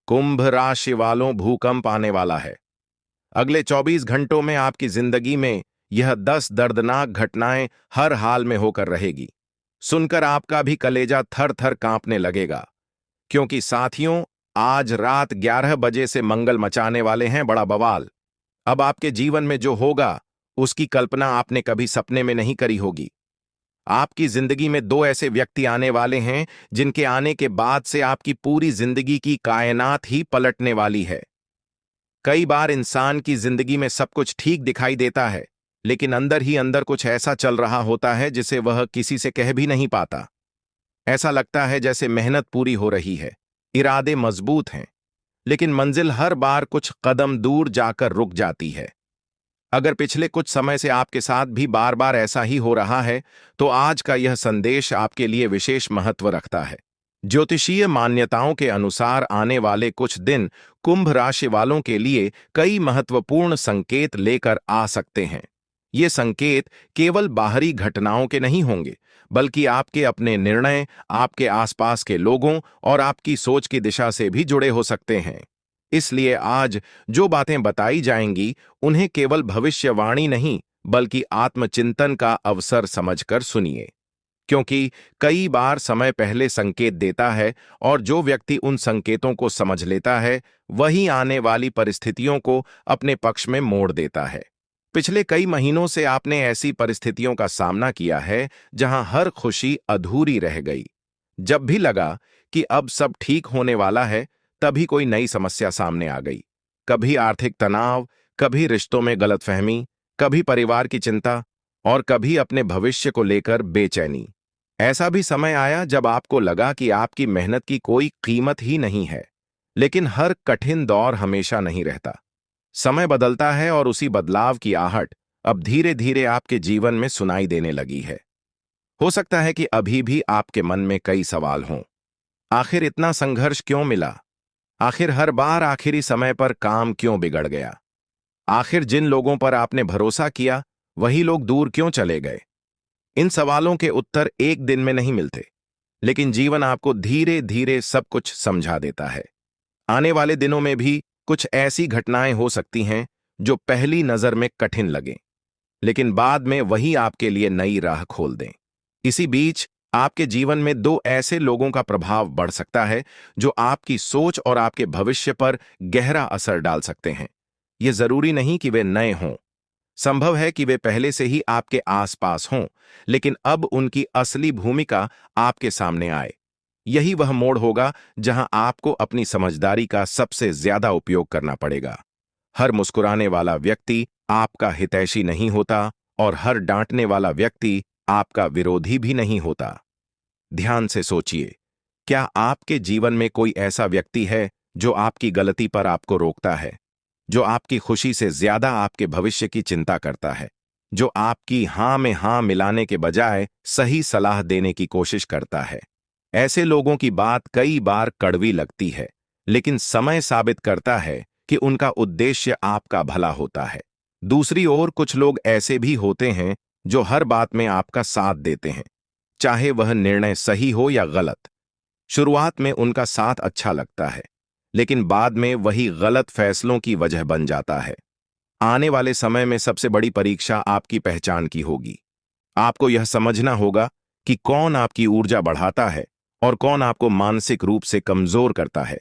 कुंभ राशि वालों, भूकंप आने वाला है। अगले 24 घंटों में आपकी जिंदगी में यह 10 दर्दनाक घटनाएं हर हाल में होकर रहेगी। सुनकर आपका भी कलेजा थर थर कांपने लगेगा, क्योंकि साथियों, आज रात 11 बजे से मंगल मचाने वाले हैं बड़ा बवाल। अब आपके जीवन में जो होगा, उसकी कल्पना आपने कभी सपने में नहीं करी होगी। आपकी जिंदगी में दो ऐसे व्यक्ति आने वाले हैं जिनके आने के बाद से आपकी पूरी जिंदगी की कायनात ही पलटने वाली है। कई बार इंसान की जिंदगी में सब कुछ ठीक दिखाई देता है, लेकिन अंदर ही अंदर कुछ ऐसा चल रहा होता है जिसे वह किसी से कह भी नहीं पाता। ऐसा लगता है जैसे मेहनत पूरी हो रही है, इरादे मजबूत हैं, लेकिन मंजिल हर बार कुछ कदम दूर जाकर रुक जाती है। अगर पिछले कुछ समय से आपके साथ भी बार बार ऐसा ही हो रहा है, तो आज का यह संदेश आपके लिए विशेष महत्व रखता है। ज्योतिषीय मान्यताओं के अनुसार आने वाले कुछ दिन कुंभ राशि वालों के लिए कई महत्वपूर्ण संकेत लेकर आ सकते हैं। ये संकेत केवल बाहरी घटनाओं के नहीं होंगे, बल्कि आपके अपने निर्णय, आपके आसपास के लोगों और आपकी सोच की दिशा से भी जुड़े हो सकते हैं। इसलिए आज जो बातें बताई जाएंगी, उन्हें केवल भविष्यवाणी नहीं, बल्कि आत्मचिंतन का अवसर समझकर सुनिए। क्योंकि कई बार समय पहले संकेत देता है, और जो व्यक्ति उन संकेतों को समझ लेता है, वही आने वाली परिस्थितियों को अपने पक्ष में मोड़ देता है। पिछले कई महीनों से आपने ऐसी परिस्थितियों का सामना किया है जहां हर खुशी अधूरी रह गई। जब भी लगा कि अब सब ठीक होने वाला है, तभी कोई नई समस्या सामने आ गई। कभी आर्थिक तनाव, कभी रिश्तों में गलतफहमी, कभी परिवार की चिंता, और कभी अपने भविष्य को लेकर बेचैनी। ऐसा भी समय आया जब आपको लगा कि आपकी मेहनत की कोई कीमत ही नहीं है। लेकिन हर कठिन दौर हमेशा नहीं रहता। समय बदलता है, और उसी बदलाव की आहट अब धीरे धीरे आपके जीवन में सुनाई देने लगी है। हो सकता है कि अभी भी आपके मन में कई सवाल हों। आखिर इतना संघर्ष क्यों मिला? आखिर हर बार आखिरी समय पर काम क्यों बिगड़ गया? आखिर जिन लोगों पर आपने भरोसा किया, वही लोग दूर क्यों चले गए? इन सवालों के उत्तर एक दिन में नहीं मिलते, लेकिन जीवन आपको धीरे धीरे सब कुछ समझा देता है। आने वाले दिनों में भी कुछ ऐसी घटनाएं हो सकती हैं जो पहली नजर में कठिन लगें, लेकिन बाद में वही आपके लिए नई राह खोल दें। इसी बीच आपके जीवन में दो ऐसे लोगों का प्रभाव बढ़ सकता है जो आपकी सोच और आपके भविष्य पर गहरा असर डाल सकते हैं। यह जरूरी नहीं कि वे नए हों। संभव है कि वे पहले से ही आपके आसपास हों, लेकिन अब उनकी असली भूमिका आपके सामने आए। यही वह मोड़ होगा जहां आपको अपनी समझदारी का सबसे ज्यादा उपयोग करना पड़ेगा। हर मुस्कुराने वाला व्यक्ति आपका हितैषी नहीं होता, और हर डांटने वाला व्यक्ति आपका विरोधी भी नहीं होता। ध्यान से सोचिए, क्या आपके जीवन में कोई ऐसा व्यक्ति है जो आपकी गलती पर आपको रोकता है, जो आपकी खुशी से ज्यादा आपके भविष्य की चिंता करता है, जो आपकी हां में हां मिलाने के बजाय सही सलाह देने की कोशिश करता है? ऐसे लोगों की बात कई बार कड़वी लगती है, लेकिन समय साबित करता है कि उनका उद्देश्य आपका भला होता है। दूसरी ओर कुछ लोग ऐसे भी होते हैं जो हर बात में आपका साथ देते हैं, चाहे वह निर्णय सही हो या गलत। शुरुआत में उनका साथ अच्छा लगता है, लेकिन बाद में वही गलत फैसलों की वजह बन जाता है। आने वाले समय में सबसे बड़ी परीक्षा आपकी पहचान की होगी। आपको यह समझना होगा कि कौन आपकी ऊर्जा बढ़ाता है और कौन आपको मानसिक रूप से कमजोर करता है।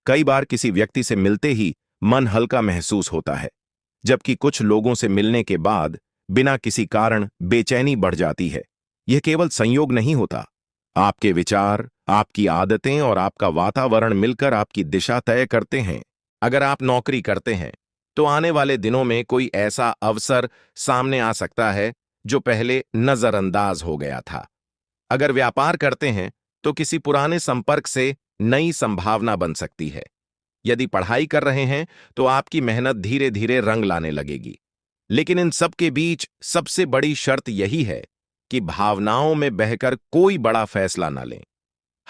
कई बार किसी व्यक्ति से मिलते ही मन हल्का महसूस होता है, जबकि कुछ लोगों से मिलने के बाद बिना किसी कारण बेचैनी बढ़ जाती है। यह केवल संयोग नहीं होता। आपके विचार, आपकी आदतें और आपका वातावरण मिलकर आपकी दिशा तय करते हैं। अगर आप नौकरी करते हैं, तो आने वाले दिनों में कोई ऐसा अवसर सामने आ सकता है जो पहले नजरअंदाज हो गया था। अगर व्यापार करते हैं, तो किसी पुराने संपर्क से नई संभावना बन सकती है। यदि पढ़ाई कर रहे हैं, तो आपकी मेहनत धीरे धीरे रंग लाने लगेगी। लेकिन इन सब के बीच सबसे बड़ी शर्त यही है कि भावनाओं में बहकर कोई बड़ा फैसला न लें।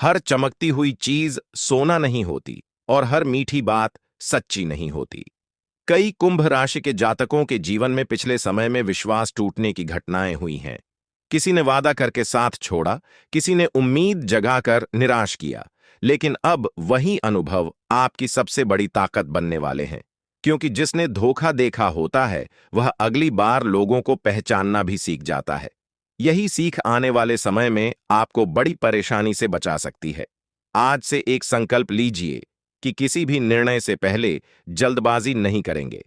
हर चमकती हुई चीज सोना नहीं होती, और हर मीठी बात सच्ची नहीं होती। कई कुंभ राशि के जातकों के जीवन में पिछले समय में विश्वास टूटने की घटनाएं हुई हैं। किसी ने वादा करके साथ छोड़ा, किसी ने उम्मीद जगाकर निराश किया, लेकिन अब वही अनुभव आपकी सबसे बड़ी ताकत बनने वाले हैं, क्योंकि जिसने धोखा देखा होता है वह अगली बार लोगों को पहचानना भी सीख जाता है। यही सीख आने वाले समय में आपको बड़ी परेशानी से बचा सकती है। आज से एक संकल्प लीजिए कि किसी भी निर्णय से पहले जल्दबाजी नहीं करेंगे,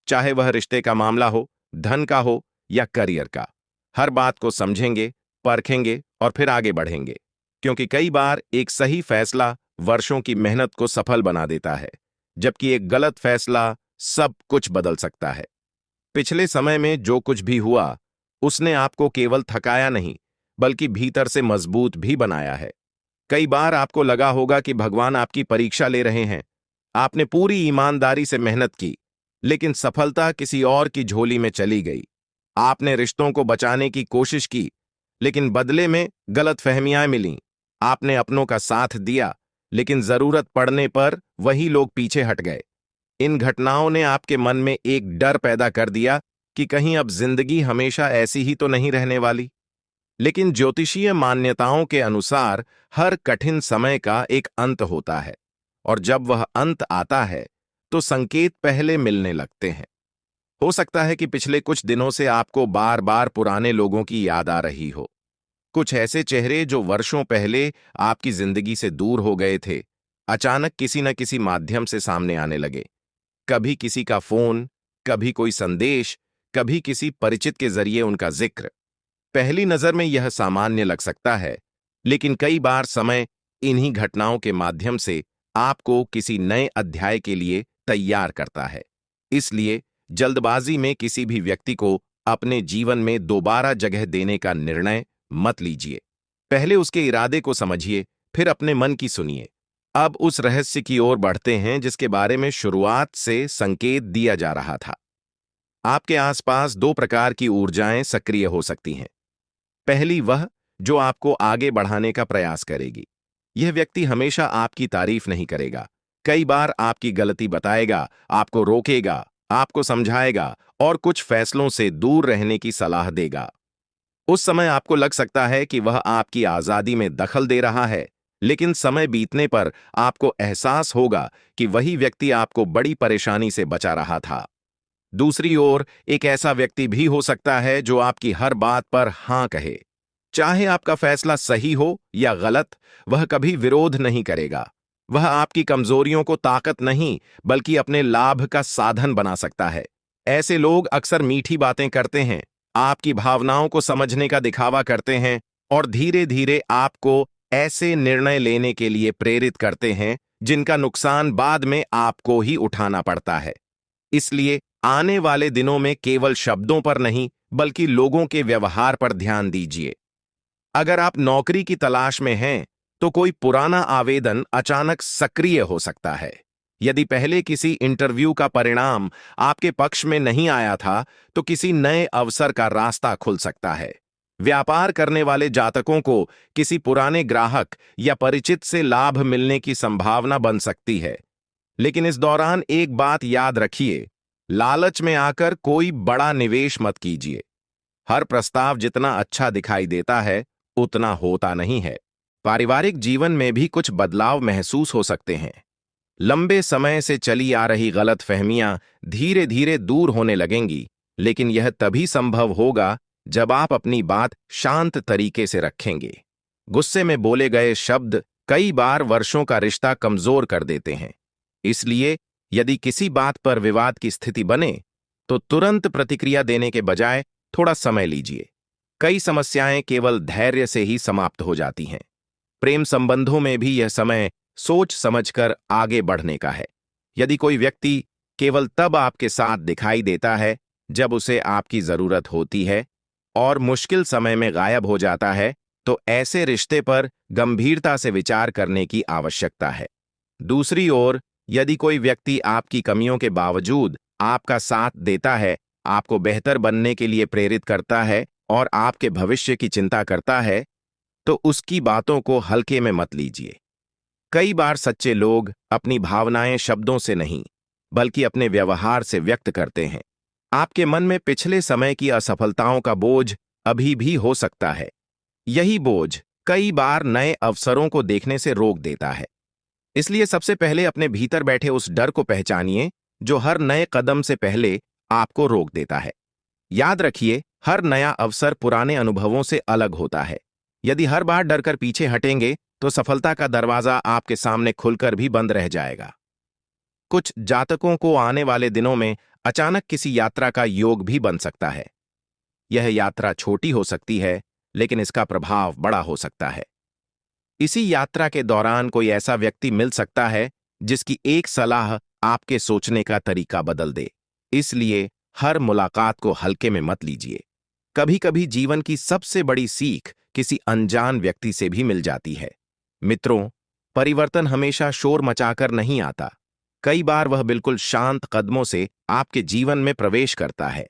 चाहे वह रिश्ते का मामला हो, धन का हो या करियर का। हर बात को समझेंगे, परखेंगे और फिर आगे बढ़ेंगे, क्योंकि कई बार एक सही फैसला वर्षों की मेहनत को सफल बना देता है, जबकि एक गलत फैसला सब कुछ बदल सकता है। पिछले समय में जो कुछ भी हुआ, उसने आपको केवल थकाया नहीं, बल्कि भीतर से मजबूत भी बनाया है। कई बार आपको लगा होगा कि भगवान आपकी परीक्षा ले रहे हैं। आपने पूरी ईमानदारी से मेहनत की, लेकिन सफलता किसी और की झोली में चली गई। आपने रिश्तों को बचाने की कोशिश की, लेकिन बदले में गलतफहमियां मिलीं। आपने अपनों का साथ दिया, लेकिन जरूरत पड़ने पर वही लोग पीछे हट गए। इन घटनाओं ने आपके मन में एक डर पैदा कर दिया कि कहीं अब जिंदगी हमेशा ऐसी ही तो नहीं रहने वाली। लेकिन ज्योतिषीय मान्यताओं के अनुसार हर कठिन समय का एक अंत होता है, और जब वह अंत आता है तो संकेत पहले मिलने लगते हैं। हो सकता है कि पिछले कुछ दिनों से आपको बार बार पुराने लोगों की याद आ रही हो। कुछ ऐसे चेहरे जो वर्षों पहले आपकी जिंदगी से दूर हो गए थे, अचानक किसी न किसी माध्यम से सामने आने लगे। कभी किसी का फोन, कभी कोई संदेश, कभी किसी परिचित के जरिए उनका जिक्र। पहली नजर में यह सामान्य लग सकता है, लेकिन कई बार समय इन्हीं घटनाओं के माध्यम से आपको किसी नए अध्याय के लिए तैयार करता है। इसलिए जल्दबाजी में किसी भी व्यक्ति को अपने जीवन में दोबारा जगह देने का निर्णय मत लीजिए। पहले उसके इरादे को समझिए, फिर अपने मन की सुनिए। अब उस रहस्य की ओर बढ़ते हैं जिसके बारे में शुरुआत से संकेत दिया जा रहा था। आपके आसपास दो प्रकार की ऊर्जाएं सक्रिय हो सकती हैं। पहली वह जो आपको आगे बढ़ाने का प्रयास करेगी। यह व्यक्ति हमेशा आपकी तारीफ नहीं करेगा, कई बार आपकी गलती बताएगा, आपको रोकेगा, आपको समझाएगा और कुछ फैसलों से दूर रहने की सलाह देगा। उस समय आपको लग सकता है कि वह आपकी आजादी में दखल दे रहा है, लेकिन समय बीतने पर आपको एहसास होगा कि वही व्यक्ति आपको बड़ी परेशानी से बचा रहा था। दूसरी ओर एक ऐसा व्यक्ति भी हो सकता है जो आपकी हर बात पर हां कहे। चाहे आपका फैसला सही हो या गलत, वह कभी विरोध नहीं करेगा। वह आपकी कमजोरियों को ताकत नहीं, बल्कि अपने लाभ का साधन बना सकता है। ऐसे लोग अक्सर मीठी बातें करते हैं, आपकी भावनाओं को समझने का दिखावा करते हैं और धीरे धीरे आपको ऐसे निर्णय लेने के लिए प्रेरित करते हैं जिनका नुकसान बाद में आपको ही उठाना पड़ता है। इसलिए आने वाले दिनों में केवल शब्दों पर नहीं, बल्कि लोगों के व्यवहार पर ध्यान दीजिए। अगर आप नौकरी की तलाश में हैं, तो कोई पुराना आवेदन अचानक सक्रिय हो सकता है। यदि पहले किसी इंटरव्यू का परिणाम आपके पक्ष में नहीं आया था, तो किसी नए अवसर का रास्ता खुल सकता है। व्यापार करने वाले जातकों को किसी पुराने ग्राहक या परिचित से लाभ मिलने की संभावना बन सकती है। लेकिन इस दौरान एक बात याद रखिए, लालच में आकर कोई बड़ा निवेश मत कीजिए। हर प्रस्ताव जितना अच्छा दिखाई देता है, उतना होता नहीं है। पारिवारिक जीवन में भी कुछ बदलाव महसूस हो सकते हैं। लंबे समय से चली आ रही गलतफहमियां धीरे धीरे दूर होने लगेंगी, लेकिन यह तभी संभव होगा जब आप अपनी बात शांत तरीके से रखेंगे। गुस्से में बोले गए शब्द कई बार वर्षों का रिश्ता कमजोर कर देते हैं। इसलिए यदि किसी बात पर विवाद की स्थिति बने, तो तुरंत प्रतिक्रिया देने के बजाय थोड़ा समय लीजिए। कई समस्याएं केवल धैर्य से ही समाप्त हो जाती हैं। प्रेम संबंधों में भी यह समय सोच समझकर आगे बढ़ने का है। यदि कोई व्यक्ति केवल तब आपके साथ दिखाई देता है जब उसे आपकी जरूरत होती है और मुश्किल समय में गायब हो जाता है, तो ऐसे रिश्ते पर गंभीरता से विचार करने की आवश्यकता है। दूसरी ओर, यदि कोई व्यक्ति आपकी कमियों के बावजूद आपका साथ देता है, आपको बेहतर बनने के लिए प्रेरित करता है और आपके भविष्य की चिंता करता है, तो उसकी बातों को हल्के में मत लीजिए। कई बार सच्चे लोग अपनी भावनाएं शब्दों से नहीं, बल्कि अपने व्यवहार से व्यक्त करते हैं। आपके मन में पिछले समय की असफलताओं का बोझ अभी भी हो सकता है। यही बोझ कई बार नए अवसरों को देखने से रोक देता है। इसलिए सबसे पहले अपने भीतर बैठे उस डर को पहचानिए जो हर नए कदम से पहले आपको रोक देता है। याद रखिए, हर नया अवसर पुराने अनुभवों से अलग होता है। यदि हर बार डरकर पीछे हटेंगे तो सफलता का दरवाजा आपके सामने खुलकर भी बंद रह जाएगा। कुछ जातकों को आने वाले दिनों में अचानक किसी यात्रा का योग भी बन सकता है। यह यात्रा छोटी हो सकती है, लेकिन इसका प्रभाव बड़ा हो सकता है। इसी यात्रा के दौरान कोई ऐसा व्यक्ति मिल सकता है जिसकी एक सलाह आपके सोचने का तरीका बदल दे। इसलिए हर मुलाकात को हल्के में मत लीजिए। कभी कभी जीवन की सबसे बड़ी सीख किसी अनजान व्यक्ति से भी मिल जाती है। मित्रों, परिवर्तन हमेशा शोर मचाकर नहीं आता। कई बार वह बिल्कुल शांत कदमों से आपके जीवन में प्रवेश करता है।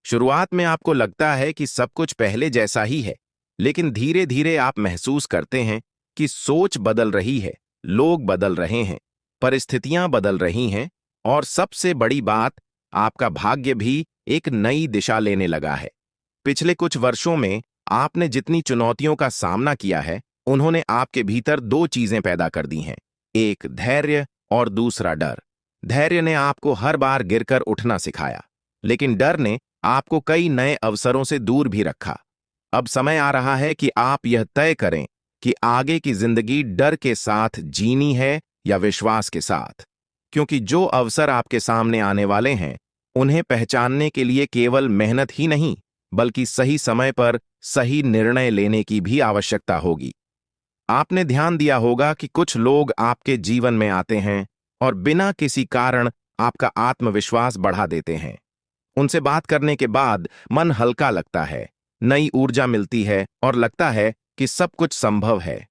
शुरुआत में आपको लगता है कि सब कुछ पहले जैसा ही है, लेकिन धीरे धीरे आप महसूस करते हैं कि सोच बदल रही है, लोग बदल रहे हैं, परिस्थितियां बदल रही हैं और सबसे बड़ी बात, आपका भाग्य भी एक नई दिशा लेने लगा है। पिछले कुछ वर्षों में आपने जितनी चुनौतियों का सामना किया है, उन्होंने आपके भीतर दो चीजें पैदा कर दी हैं, एक धैर्य और दूसरा डर। धैर्य ने आपको हर बार गिरकर उठना सिखाया, लेकिन डर ने आपको कई नए अवसरों से दूर भी रखा। अब समय आ रहा है कि आप यह तय करें कि आगे की जिंदगी डर के साथ जीनी है या विश्वास के साथ, क्योंकि जो अवसर आपके सामने आने वाले हैं, उन्हें पहचानने के लिए केवल मेहनत ही नहीं, बल्कि सही समय पर सही निर्णय लेने की भी आवश्यकता होगी। आपने ध्यान दिया होगा कि कुछ लोग आपके जीवन में आते हैं और बिना किसी कारण आपका आत्मविश्वास बढ़ा देते हैं। उनसे बात करने के बाद मन हल्का लगता है, नई ऊर्जा मिलती है और लगता है कि सब कुछ संभव है।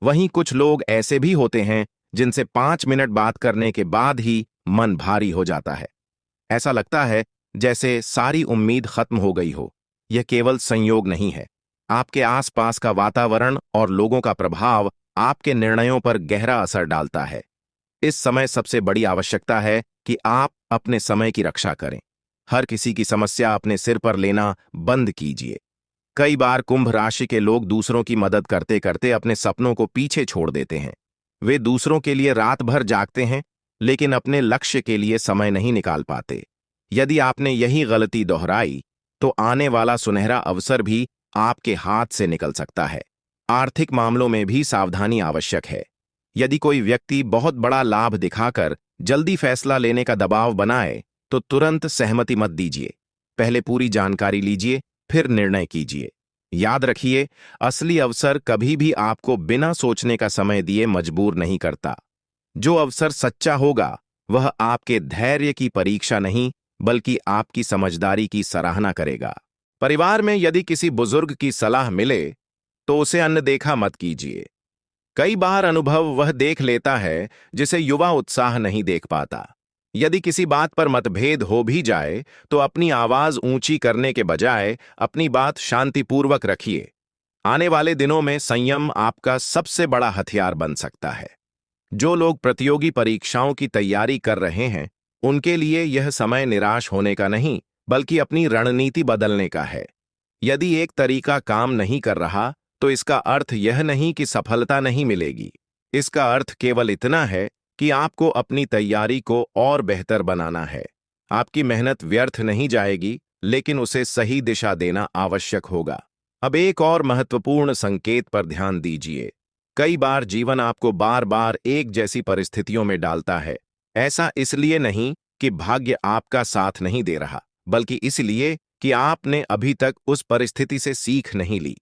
वहीं कुछ लोग ऐसे भी होते हैं जिनसे 5 मिनट बात करने के बाद ही मन भारी हो जाता है। ऐसा लगता है जैसे सारी उम्मीद खत्म हो गई हो। यह केवल संयोग नहीं है, आपके आसपास का वातावरण और लोगों का प्रभाव आपके निर्णयों पर गहरा असर डालता है। इस समय सबसे बड़ी आवश्यकता है कि आप अपने समय की रक्षा करें। हर किसी की समस्या अपने सिर पर लेना बंद कीजिए। कई बार कुंभ राशि के लोग दूसरों की मदद करते करते अपने सपनों को पीछे छोड़ देते हैं। वे दूसरों के लिए रात भर जागते हैं, लेकिन अपने लक्ष्य के लिए समय नहीं निकाल पाते। यदि आपने यही गलती दोहराई, तो आने वाला सुनहरा अवसर भी आपके हाथ से निकल सकता है। आर्थिक मामलों में भी सावधानी आवश्यक है। यदि कोई व्यक्ति बहुत बड़ा लाभ दिखाकर जल्दी फैसला लेने का दबाव बनाए, तो तुरंत सहमति मत दीजिए। पहले पूरी जानकारी लीजिए, फिर निर्णय कीजिए। याद रखिए, असली अवसर कभी भी आपको बिना सोचने का समय दिए मजबूर नहीं करता। जो अवसर सच्चा होगा, वह आपके धैर्य की परीक्षा नहीं, बल्कि आपकी समझदारी की सराहना करेगा। परिवार में यदि किसी बुजुर्ग की सलाह मिले, तो उसे अनदेखा मत कीजिए। कई बार अनुभव वह देख लेता है जिसे युवा उत्साह नहीं देख पाता। यदि किसी बात पर मतभेद हो भी जाए, तो अपनी आवाज ऊंची करने के बजाय अपनी बात शांतिपूर्वक रखिए। आने वाले दिनों में संयम आपका सबसे बड़ा हथियार बन सकता है। जो लोग प्रतियोगी परीक्षाओं की तैयारी कर रहे हैं, उनके लिए यह समय निराश होने का नहीं, बल्कि अपनी रणनीति बदलने का है। यदि एक तरीका काम नहीं कर रहा, तो इसका अर्थ यह नहीं कि सफलता नहीं मिलेगी। इसका अर्थ केवल इतना है कि आपको अपनी तैयारी को और बेहतर बनाना है। आपकी मेहनत व्यर्थ नहीं जाएगी, लेकिन उसे सही दिशा देना आवश्यक होगा। अब एक और महत्वपूर्ण संकेत पर ध्यान दीजिए। कई बार जीवन आपको बार बार एक जैसी परिस्थितियों में डालता है। ऐसा इसलिए नहीं कि भाग्य आपका साथ नहीं दे रहा, बल्कि इसलिए कि आपने अभी तक उस परिस्थिति से सीख नहीं ली।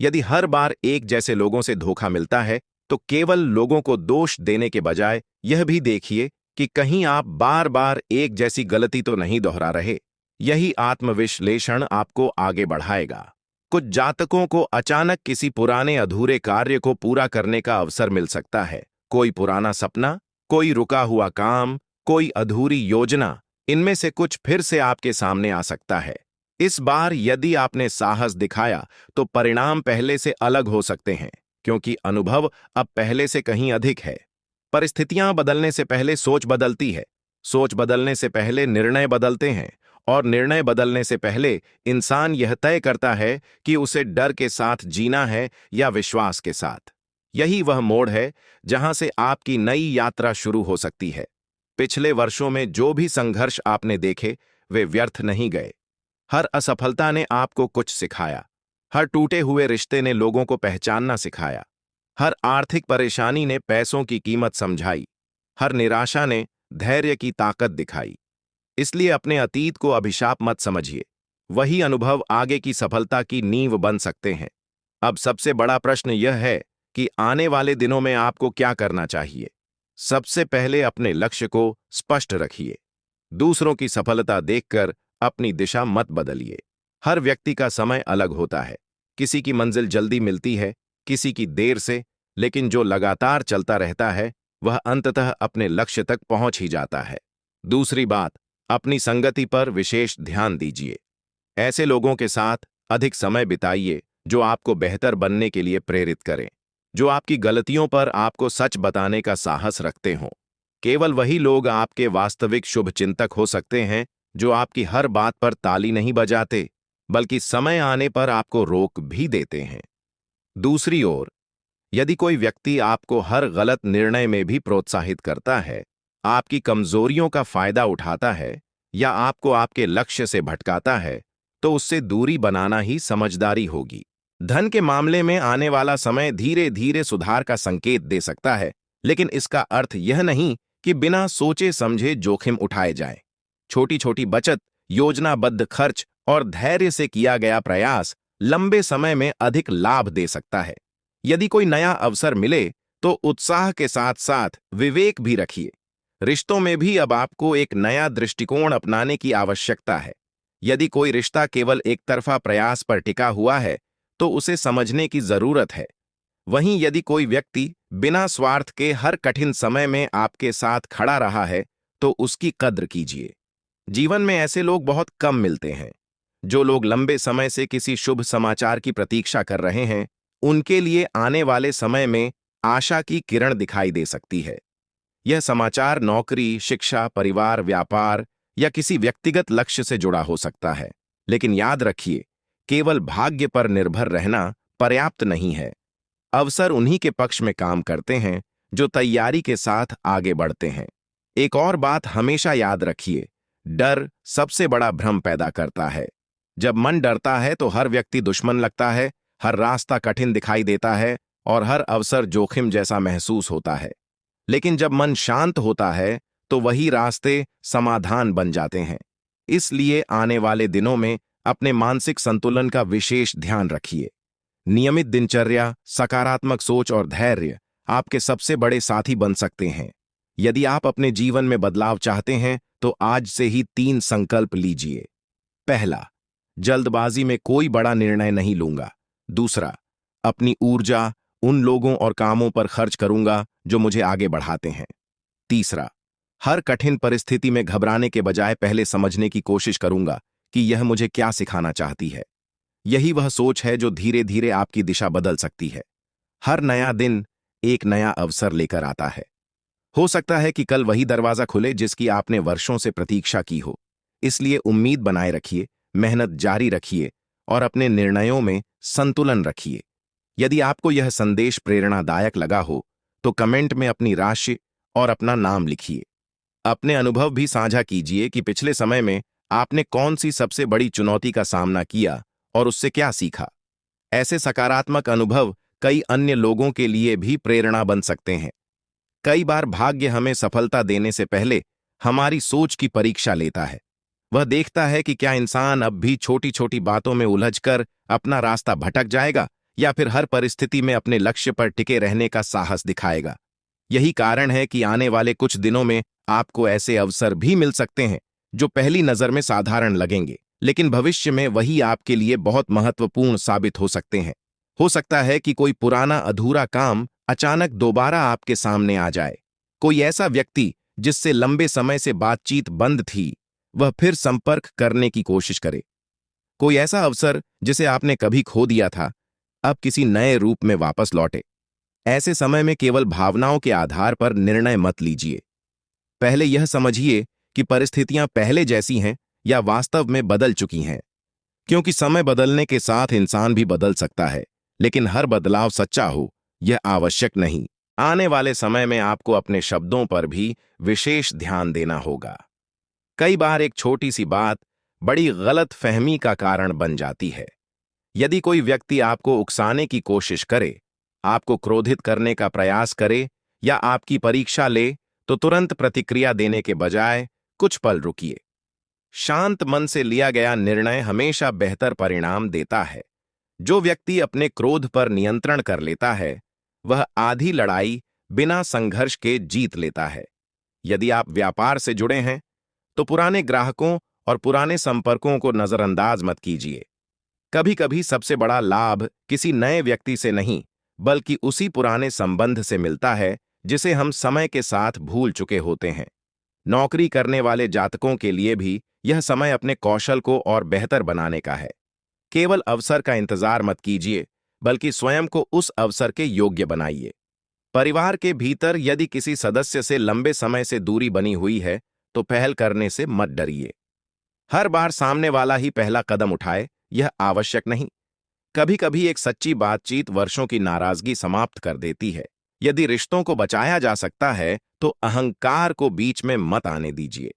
यदि हर बार एक जैसे लोगों से धोखा मिलता है, तो केवल लोगों को दोष देने के बजाय यह भी देखिए कि कहीं आप बार बार एक जैसी गलती तो नहीं दोहरा रहे। यही आत्मविश्लेषण आपको आगे बढ़ाएगा। कुछ जातकों को अचानक किसी पुराने अधूरे कार्य को पूरा करने का अवसर मिल सकता है। कोई पुराना सपना, कोई रुका हुआ काम, कोई अधूरी योजना, इनमें से कुछ फिर से आपके सामने आ सकता है। इस बार यदि आपने साहस दिखाया, तो परिणाम पहले से अलग हो सकते हैं, क्योंकि अनुभव अब पहले से कहीं अधिक है। परिस्थितियां बदलने से पहले सोच बदलती है, सोच बदलने से पहले निर्णय बदलते हैं, और निर्णय बदलने से पहले इंसान यह तय करता है कि उसे डर के साथ जीना है या विश्वास के साथ। यही वह मोड़ है जहां से आपकी नई यात्रा शुरू हो सकती है। पिछले वर्षों में जो भी संघर्ष आपने देखे वे व्यर्थ नहीं गए। हर असफलता ने आपको कुछ सिखाया। हर टूटे हुए रिश्ते ने लोगों को पहचानना सिखाया। हर आर्थिक परेशानी ने पैसों की कीमत समझाई। हर निराशा ने धैर्य की ताकत दिखाई। इसलिए अपने अतीत को अभिशाप मत समझिए। वही अनुभव आगे की सफलता की नींव बन सकते हैं। अब सबसे बड़ा प्रश्न यह है कि आने वाले दिनों में आपको क्या करना चाहिए। सबसे पहले अपने लक्ष्य को स्पष्ट रखिए। दूसरों की सफलता देखकर अपनी दिशा मत बदलिए। हर व्यक्ति का समय अलग होता है। किसी की मंजिल जल्दी मिलती है, किसी की देर से, लेकिन जो लगातार चलता रहता है वह अंततः अपने लक्ष्य तक पहुंच ही जाता है। दूसरी बात, अपनी संगति पर विशेष ध्यान दीजिए। ऐसे लोगों के साथ अधिक समय बिताइए जो आपको बेहतर बनने के लिए प्रेरित करें, जो आपकी गलतियों पर आपको सच बताने का साहस रखते हों। केवल वही लोग आपके वास्तविक शुभचिंतक हो सकते हैं जो आपकी हर बात पर ताली नहीं बजाते, बल्कि समय आने पर आपको रोक भी देते हैं। दूसरी ओर, यदि कोई व्यक्ति आपको हर गलत निर्णय में भी प्रोत्साहित करता है, आपकी कमजोरियों का फायदा उठाता है या आपको आपके लक्ष्य से भटकाता है, तो उससे दूरी बनाना ही समझदारी होगी। धन के मामले में आने वाला समय धीरे धीरे सुधार का संकेत दे सकता है, लेकिन इसका अर्थ यह नहीं कि बिना सोचे समझे जोखिम उठाए जाए। छोटी छोटी बचत, योजनाबद्ध खर्च और धैर्य से किया गया प्रयास लंबे समय में अधिक लाभ दे सकता है। यदि कोई नया अवसर मिले तो उत्साह के साथ साथ विवेक भी रखिए। रिश्तों में भी अब आपको एक नया दृष्टिकोण अपनाने की आवश्यकता है। यदि कोई रिश्ता केवल एक तरफा प्रयास पर टिका हुआ है तो उसे समझने की जरूरत है। वहीं यदि कोई व्यक्ति बिना स्वार्थ के हर कठिन समय में आपके साथ खड़ा रहा है तो उसकी कद्र कीजिए। जीवन में ऐसे लोग बहुत कम मिलते हैं। जो लोग लंबे समय से किसी शुभ समाचार की प्रतीक्षा कर रहे हैं, उनके लिए आने वाले समय में आशा की किरण दिखाई दे सकती है। यह समाचार नौकरी, शिक्षा, परिवार, व्यापार या किसी व्यक्तिगत लक्ष्य से जुड़ा हो सकता है। लेकिन याद रखिए, केवल भाग्य पर निर्भर रहना पर्याप्त नहीं है। अवसर उन्हीं के पक्ष में काम करते हैं जो तैयारी के साथ आगे बढ़ते हैं। एक और बात हमेशा याद रखिए, डर सबसे बड़ा भ्रम पैदा करता है। जब मन डरता है तो हर व्यक्ति दुश्मन लगता है, हर रास्ता कठिन दिखाई देता है और हर अवसर जोखिम जैसा महसूस होता है। लेकिन जब मन शांत होता है तो वही रास्ते समाधान बन जाते हैं। इसलिए आने वाले दिनों में अपने मानसिक संतुलन का विशेष ध्यान रखिए। नियमित दिनचर्या, सकारात्मक सोच और धैर्य आपके सबसे बड़े साथी बन सकते हैं। यदि आप अपने जीवन में बदलाव चाहते हैं तो आज से ही 3 संकल्प लीजिए। पहला, जल्दबाजी में कोई बड़ा निर्णय नहीं लूंगा। दूसरा, अपनी ऊर्जा उन लोगों और कामों पर खर्च करूंगा जो मुझे आगे बढ़ाते हैं। तीसरा, हर कठिन परिस्थिति में घबराने के बजाय पहले समझने की कोशिश करूंगा कि यह मुझे क्या सिखाना चाहती है। यही वह सोच है जो धीरे धीरे आपकी दिशा बदल सकती है। हर नया दिन एक नया अवसर लेकर आता है। हो सकता है कि कल वही दरवाजा खुले जिसकी आपने वर्षों से प्रतीक्षा की हो। इसलिए उम्मीद बनाए रखिए, मेहनत जारी रखिए और अपने निर्णयों में संतुलन रखिए। यदि आपको यह संदेश प्रेरणादायक लगा हो तो कमेंट में अपनी राशि और अपना नाम लिखिए। अपने अनुभव भी साझा कीजिए कि पिछले समय में आपने कौन सी सबसे बड़ी चुनौती का सामना किया और उससे क्या सीखा। ऐसे सकारात्मक अनुभव कई अन्य लोगों के लिए भी प्रेरणा बन सकते हैं। कई बार भाग्य हमें सफलता देने से पहले हमारी सोच की परीक्षा लेता है। वह देखता है कि क्या इंसान अब भी छोटी छोटी बातों में उलझकर अपना रास्ता भटक जाएगा या फिर हर परिस्थिति में अपने लक्ष्य पर टिके रहने का साहस दिखाएगा। यही कारण है कि आने वाले कुछ दिनों में आपको ऐसे अवसर भी मिल सकते हैं जो पहली नजर में साधारण लगेंगे, लेकिन भविष्य में वही आपके लिए बहुत महत्वपूर्ण साबित हो सकते हैं। हो सकता है कि कोई पुराना अधूरा काम अचानक दोबारा आपके सामने आ जाए। कोई ऐसा व्यक्ति जिससे लंबे समय से बातचीत बंद थी, वह फिर संपर्क करने की कोशिश करे। कोई ऐसा अवसर जिसे आपने कभी खो दिया था, अब किसी नए रूप में वापस लौटे। ऐसे समय में केवल भावनाओं के आधार पर निर्णय मत लीजिए। पहले यह समझिए कि परिस्थितियां पहले जैसी हैं या वास्तव में बदल चुकी हैं। क्योंकि समय बदलने के साथ इंसान भी बदल सकता है, लेकिन हर बदलाव सच्चा हो यह आवश्यक नहीं। आने वाले समय में आपको अपने शब्दों पर भी विशेष ध्यान देना होगा। कई बार एक छोटी सी बात बड़ी गलत फहमी का कारण बन जाती है। यदि कोई व्यक्ति आपको उकसाने की कोशिश करे, आपको क्रोधित करने का प्रयास करे या आपकी परीक्षा ले, तो तुरंत प्रतिक्रिया देने के बजाय कुछ पल रुकिए। शांत मन से लिया गया निर्णय हमेशा बेहतर परिणाम देता है। जो व्यक्ति अपने क्रोध पर नियंत्रण कर लेता है, वह आधी लड़ाई बिना संघर्ष के जीत लेता है। यदि आप व्यापार से जुड़े हैं, तो पुराने ग्राहकों और पुराने संपर्कों को नजरअंदाज मत कीजिए। कभी कभी सबसे बड़ा लाभ किसी नए व्यक्ति से नहीं, बल्कि उसी पुराने संबंध से मिलता है जिसे हम समय के साथ भूल चुके होते हैं। नौकरी करने वाले जातकों के लिए भी यह समय अपने कौशल को और बेहतर बनाने का है। केवल अवसर का इंतजार मत कीजिए, बल्कि स्वयं को उस अवसर के योग्य बनाइए। परिवार के भीतर यदि किसी सदस्य से लंबे समय से दूरी बनी हुई है, तो पहल करने से मत डरिए। हर बार सामने वाला ही पहला कदम उठाए, यह आवश्यक नहीं। कभी कभी एक सच्ची बातचीत वर्षों की नाराजगी समाप्त कर देती है। यदि रिश्तों को बचाया जा सकता है, तो अहंकार को बीच में मत आने दीजिए।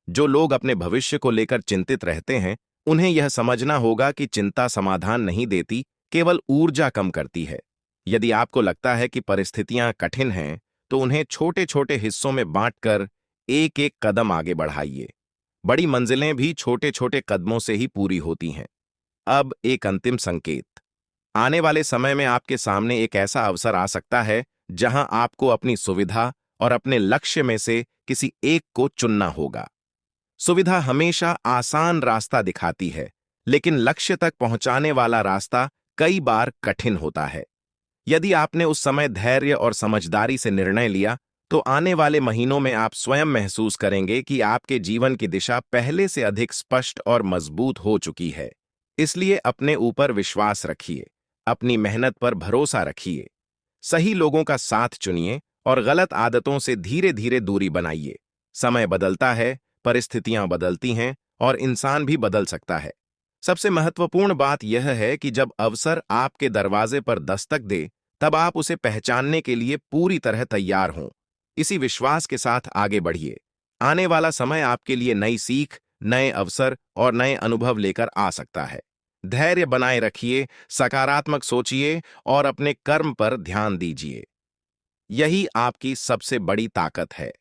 जो लोग अपने भविष्य को लेकर चिंतित रहते हैं, उन्हें यह समझना होगा कि चिंता समाधान नहीं देती, केवल ऊर्जा कम करती है। यदि आपको लगता है कि परिस्थितियां कठिन हैं, तो उन्हें छोटे छोटे हिस्सों में बांटकर एक एक कदम आगे बढ़ाइए। बड़ी मंजिलें भी छोटे छोटे कदमों से ही पूरी होती हैं। अब एक अंतिम संकेत। आने वाले समय में आपके सामने एक ऐसा अवसर आ सकता है जहां आपको अपनी सुविधा और अपने लक्ष्य में से किसी एक को चुनना होगा। सुविधा हमेशा आसान रास्ता दिखाती है, लेकिन लक्ष्य तक पहुंचाने वाला रास्ता कई बार कठिन होता है। यदि आपने उस समय धैर्य और समझदारी से निर्णय लिया, तो आने वाले महीनों में आप स्वयं महसूस करेंगे कि आपके जीवन की दिशा पहले से अधिक स्पष्ट और मजबूत हो चुकी है। इसलिए अपने ऊपर विश्वास रखिए, अपनी मेहनत पर भरोसा रखिए, सही लोगों का साथ चुनिए और गलत आदतों से धीरे धीरे दूरी बनाइए। समय बदलता है, परिस्थितियां बदलती हैं और इंसान भी बदल सकता है। सबसे महत्वपूर्ण बात यह है कि जब अवसर आपके दरवाजे पर दस्तक दे, तब आप उसे पहचानने के लिए पूरी तरह तैयार हों। इसी विश्वास के साथ आगे बढ़िए। आने वाला समय आपके लिए नई सीख, नए अवसर और नए अनुभव लेकर आ सकता है। धैर्य बनाए रखिए, सकारात्मक सोचिए और अपने कर्म पर ध्यान दीजिए। यही आपकी सबसे बड़ी ताकत है।